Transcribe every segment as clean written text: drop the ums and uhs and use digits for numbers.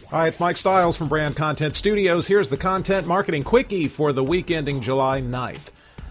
Hi, it's Mike Stiles from Brand Content Studios. Here's the Content Marketing Quickie for the week ending July 9th.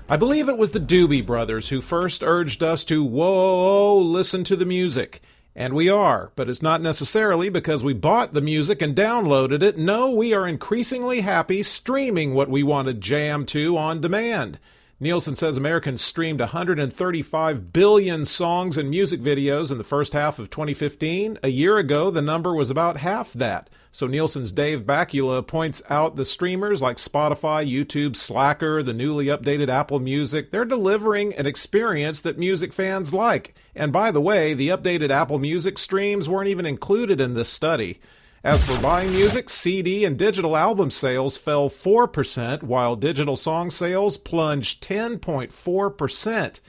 I believe it was the Doobie Brothers who first urged us to, whoa, listen to the music. And we are, but it's not necessarily because we bought the music and downloaded it. No, we are increasingly happy streaming what we want to jam to on demand. Nielsen says Americans streamed 135 billion songs and music videos in the first half of 2015. A year ago, the number was about half that. So Nielsen's Dave Bakula points out the streamers like Spotify, YouTube, Slacker, the newly updated Apple Music, they're delivering an experience that music fans like. And by the way, the updated Apple Music streams weren't even included in this study. As for buying music, CD and digital album sales fell 4%, while digital song sales plunged 10.4%.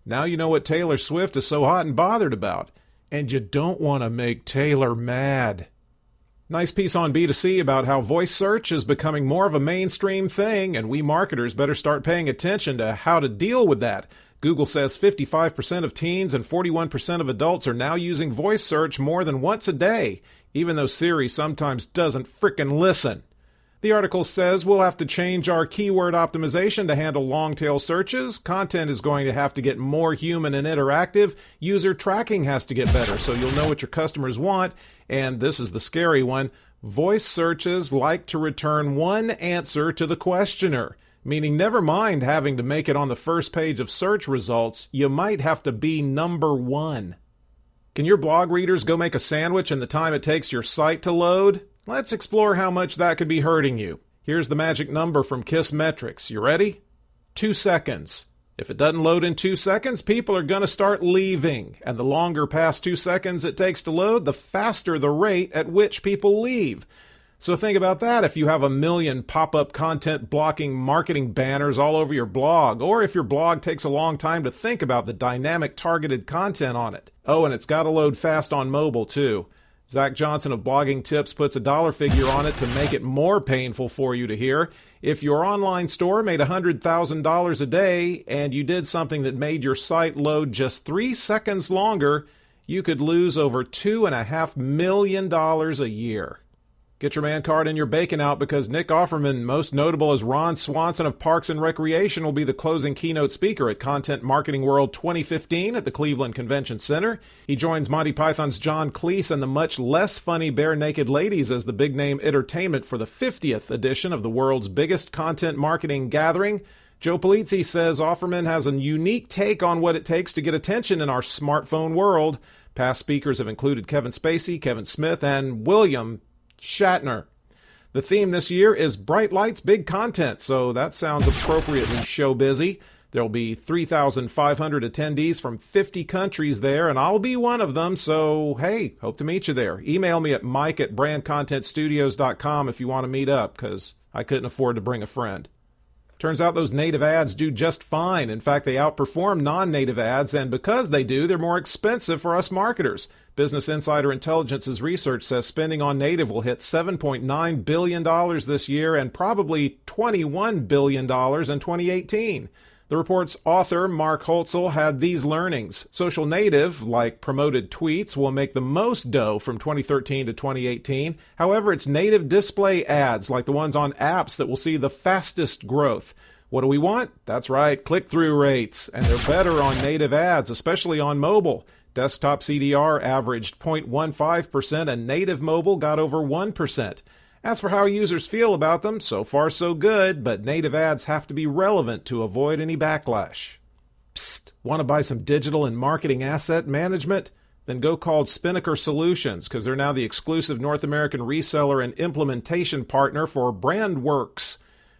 Now you know what Taylor Swift is so hot and bothered about. And you don't want to make Taylor mad. Nice piece on B2C about how voice search is becoming more of a mainstream thing, and we marketers better start paying attention to how to deal with that. Google says 55% of teens and 41% of adults are now using voice search more than once a day, even though Siri sometimes doesn't frickin' listen. The article says we'll have to change our keyword optimization to handle long-tail searches. Content is going to have to get more human and interactive. User tracking has to get better so you'll know what your customers want. And this is the scary one. Voice searches like to return one answer to the questioner, meaning never mind having to make it on the first page of search results, you might have to be number one. Can your blog readers go make a sandwich in the time it takes your site to load? Let's explore how much that could be hurting you. Here's the magic number from Kiss Metrics. You ready? 2 seconds. If it doesn't load in 2 seconds, people are going to start leaving. And the longer past 2 seconds it takes to load, the faster the rate at which people leave. So think about that if you have 1 million pop-up content blocking marketing banners all over your blog, or if your blog takes a long time to think about the dynamic targeted content on it. Oh, and it's got to load fast on mobile too. Zach Johnson of Blogging Tips puts a dollar figure on it to make it more painful for you to hear. If your online store made $100,000 a day and you did something that made your site load just 3 seconds longer, you could lose over $2.5 million a year. Get your man card and your bacon out because Nick Offerman, most notable as Ron Swanson of Parks and Recreation, will be the closing keynote speaker at Content Marketing World 2015 at the Cleveland Convention Center. He joins Monty Python's John Cleese and the much less funny Bare Naked Ladies as the big-name entertainment for the 50th edition of the world's biggest content marketing gathering. Joe Polizzi says Offerman has a unique take on what it takes to get attention in our smartphone world. Past speakers have included Kevin Spacey, Kevin Smith, and William Shatner. The theme this year is Bright Lights, Big Content, so that sounds appropriately show busy. There'll be 3,500 attendees from 50 countries there, and I'll be one of them, so hey, hope to meet you there. Email me at mike@brandcontentstudios.com if you want to meet up, because I couldn't afford to bring a friend. Turns out those native ads do just fine. In fact, they outperform non-native ads, and because they do, they're more expensive for us marketers. Business Insider Intelligence's research says spending on native will hit $7.9 billion this year and probably $21 billion in 2018. The report's author, Mark Holtzel, had these learnings. Social native, like promoted tweets, will make the most dough from 2013 to 2018. However, it's native display ads, like the ones on apps, that will see the fastest growth. What do we want? That's right, click-through rates. And they're better on native ads, especially on mobile. Desktop CDR averaged 0.15% and native mobile got over 1%. As for how users feel about them, so far so good, but native ads have to be relevant to avoid any backlash. Psst, want to buy some digital and marketing asset management? Then go call Spinnaker Solutions, because they're now the exclusive North American reseller and implementation partner for BrandWorks.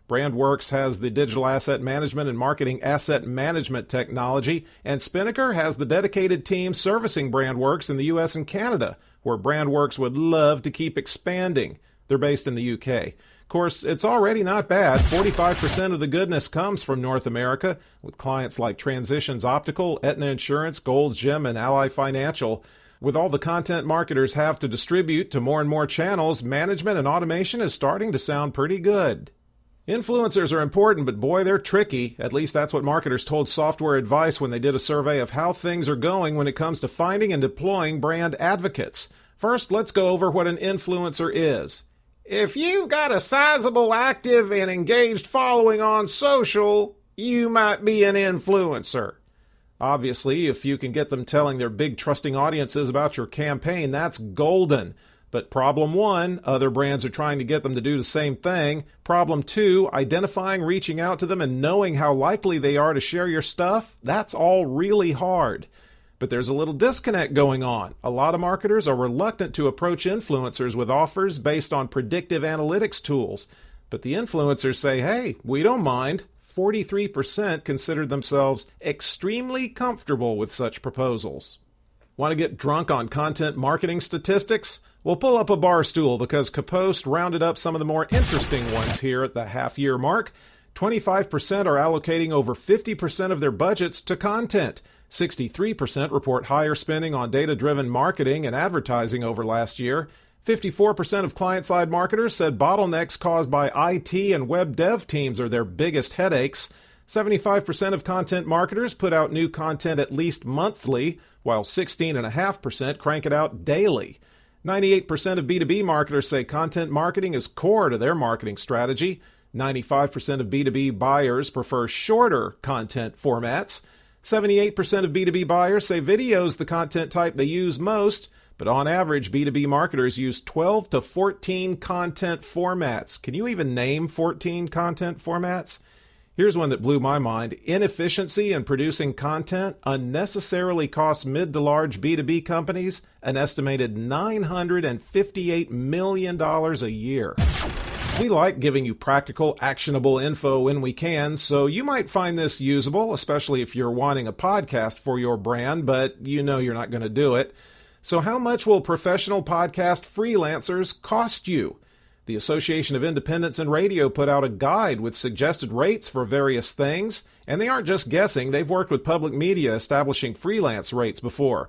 BrandWorks has the digital asset management and marketing asset management technology, and Spinnaker has the dedicated team servicing BrandWorks in the US and Canada, where BrandWorks would love to keep expanding. They're based in the UK. Of course, it's already not bad. 45% of the goodness comes from North America, with clients like Transitions Optical, Aetna Insurance, Gold's Gym, and Ally Financial. With all the content marketers have to distribute to more and more channels, management and automation is starting to sound pretty good. Influencers are important, but boy, they're tricky. At least that's what marketers told Software Advice when they did a survey of how things are going when it comes to finding and deploying brand advocates. First, let's go over what an influencer is. If you've got a sizable, active, and engaged following on social, you might be an influencer. Obviously, if you can get them telling their big trusting audiences about your campaign, that's golden. But problem one, other brands are trying to get them to do the same thing. Problem two, identifying, reaching out to them, and knowing how likely they are to share your stuff, that's all really hard. But there's a little disconnect going on. A lot of marketers are reluctant to approach influencers with offers based on predictive analytics tools. But the influencers say, hey, we don't mind. 43% considered themselves extremely comfortable with such proposals. Want to get drunk on content marketing statistics? We'll pull up a bar stool because Kapost rounded up some of the more interesting ones here at the half-year mark. 25% are allocating over 50% of their budgets to content. 63% report higher spending on data-driven marketing and advertising over last year. 54% of client-side marketers said bottlenecks caused by IT and web dev teams are their biggest headaches. 75% of content marketers put out new content at least monthly, while 16.5% crank it out daily. 98% of B2B marketers say content marketing is core to their marketing strategy. 95% of B2B buyers prefer shorter content formats. 78% of B2B buyers say video is the content type they use most. But on average, B2B marketers use 12 to 14 content formats. Can you even name 14 content formats? Here's one that blew my mind. Inefficiency in producing content unnecessarily costs mid to large B2B companies an estimated $958 million a year. We like giving you practical, actionable info when we can, so you might find this usable, especially if you're wanting a podcast for your brand, but you know you're not going to do it. So how much will professional podcast freelancers cost you? The Association of Independents in Radio put out a guide with suggested rates for various things, and they aren't just guessing. They've worked with public media establishing freelance rates before.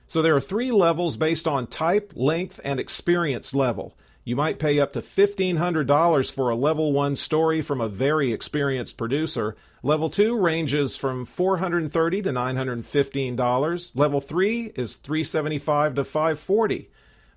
So there are 3 levels based on type, length, and experience level. You might pay up to $1,500 for a level 1 story from a very experienced producer. Level 2 ranges from $430 to $915. Level 3 is $375 to $540.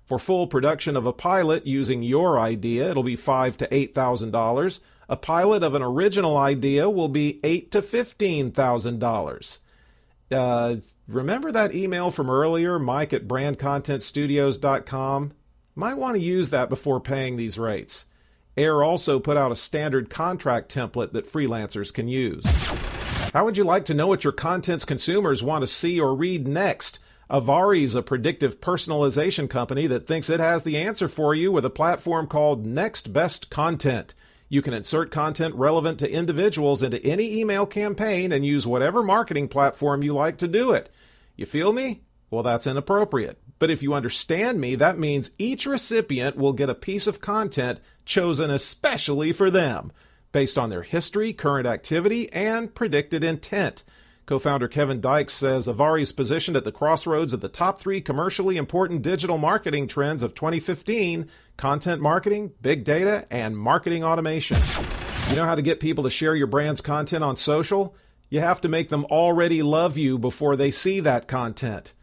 For full production of a pilot using your idea, it'll be $5,000 to $8,000. A pilot of an original idea will be $8,000 to $15,000. Remember that email from earlier, mike@brandcontentstudios.com? Might want to use that before paying these rates. AIR also put out a standard contract template that freelancers can use. How would you like to know what your content's consumers want to see or read next? Avari's a predictive personalization company that thinks it has the answer for you with a platform called Next Best Content. You can insert content relevant to individuals into any email campaign and use whatever marketing platform you like to do it. You feel me? Well, that's inappropriate. But if you understand me, that means each recipient will get a piece of content chosen especially for them, based on their history, current activity, and predicted intent. Co-founder Kevin Dykes says Avari is positioned at the crossroads of the top 3 commercially important digital marketing trends of 2015: content marketing, big data, and marketing automation. You know how to get people to share your brand's content on social? You have to make them already love you before they see that content.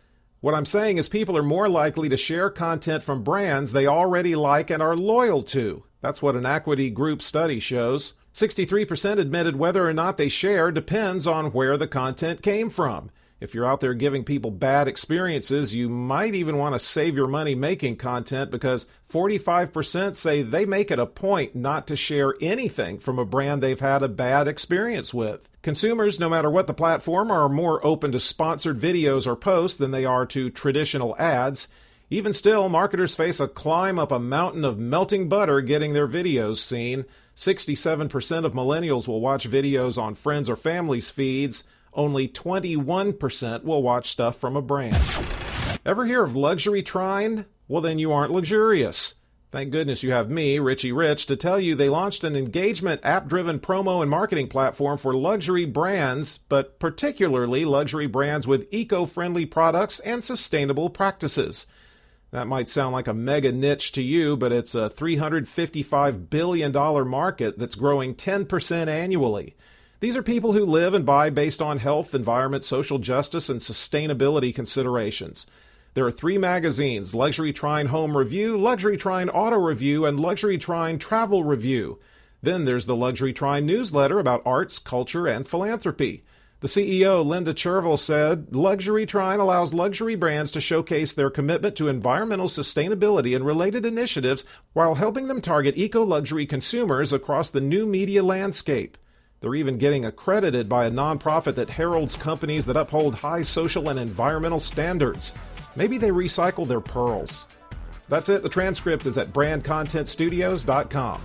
What I'm saying is people are more likely to share content from brands they already like and are loyal to. That's what an Equity Group study shows. 63% admitted whether or not they share depends on where the content came from. If you're out there giving people bad experiences, you might even want to save your money making content, because 45% say they make it a point not to share anything from a brand they've had a bad experience with. Consumers, no matter what the platform, are more open to sponsored videos or posts than they are to traditional ads. Even still, marketers face a climb up a mountain of melting butter getting their videos seen. 67% of millennials will watch videos on friends or family's feeds. Only 21% will watch stuff from a brand. Ever hear of luxury trine? Well, then you aren't luxurious. Thank goodness you have me, Richie Rich, to tell you they launched an engagement app-driven promo and marketing platform for luxury brands, but particularly luxury brands with eco-friendly products and sustainable practices. That might sound like a mega niche to you, but it's a $355 billion market that's growing 10% annually. These are people who live and buy based on health, environment, social justice, and sustainability considerations. There are 3 magazines: Luxury Trine Home Review, Luxury Trine Auto Review, and Luxury Trine Travel Review. Then there's the Luxury Trine newsletter about arts, culture, and philanthropy. The CEO, Linda Chervil, said, "Luxury Trine allows luxury brands to showcase their commitment to environmental sustainability and related initiatives while helping them target eco-luxury consumers across the new media landscape." They're even getting accredited by a nonprofit that heralds companies that uphold high social and environmental standards. Maybe they recycle their pearls. That's it. The transcript is at brandcontentstudios.com.